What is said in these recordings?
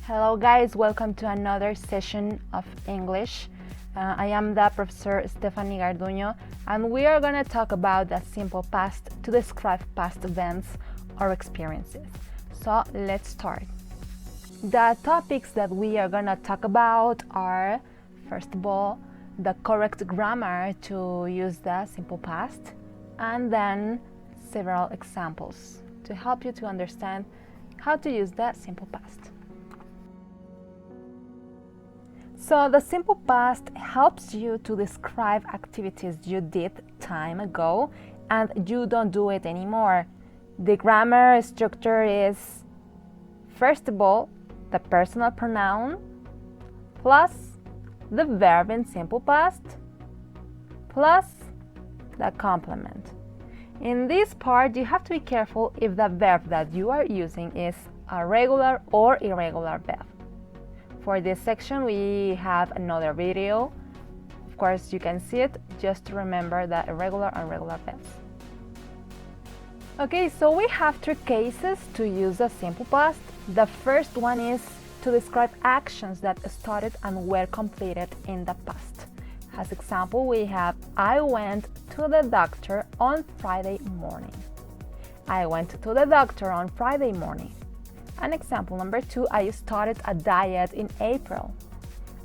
Hello guys, welcome to another session of English. I am the Professor Stephanie Garduño, and we are going to talk about the simple past to describe past events or experiences. So let's start. The topics that we are going to talk about are, first of all, the correct grammar to use the simple past, and then several examples to help you to understand how to use the simple past. So the simple past helps you to describe activities you did time ago and you don't do it anymore. The grammar structure is, first of all, the personal pronoun plus the verb in simple past plus the complement. In this part, you have to be careful if the verb that you are using is a regular or irregular verb. For this section, we have another video. Of course, you can see it, just to remember the irregular and regular verbs. Okay, so we have three cases to use the simple past. The first one is to describe actions that started and were completed in the past. As example, we have, I went to the doctor on Friday morning. I went to the doctor on Friday morning. And example number 2, I started a diet in April.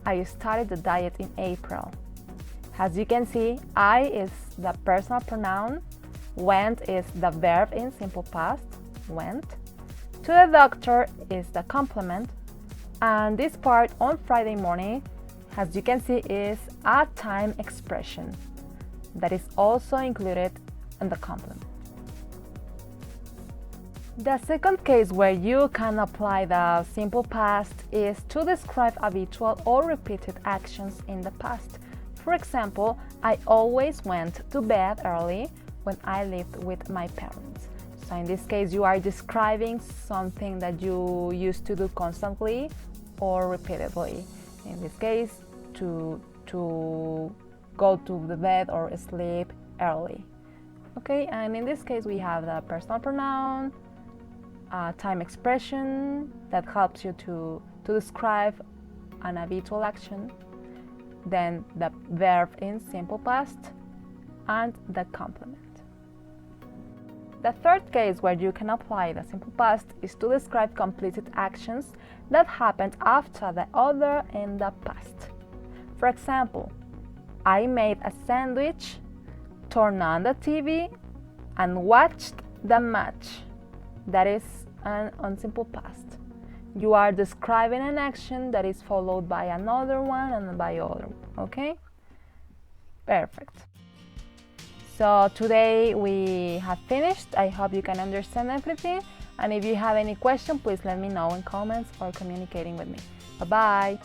I started the diet in April. As you can see, I is the personal pronoun, went is the verb in simple past, went. To the doctor is the complement, and this part on Friday morning, as you can see, is a time expression that is also included in the complement. The second case where you can apply the simple past is to describe habitual or repeated actions in the past. For example, I always went to bed early when I lived with my parents. So in this case, you are describing something that you used to do constantly or repeatedly. In this case, to go to the bed or sleep early. Okay, and in this case, we have the personal pronoun, time expression that helps you to describe an habitual action, then the verb in simple past, and the complement. The third case where you can apply the simple past is to describe completed actions that happened after the other in the past. For example, I made a sandwich, turned on the TV, and watched the match. That is on simple past. You are describing an action that is followed by another one and by other, okay? Perfect. So today we have finished. I hope you can understand everything. And if you have any question, please let me know in comments or communicating with me. Bye-bye.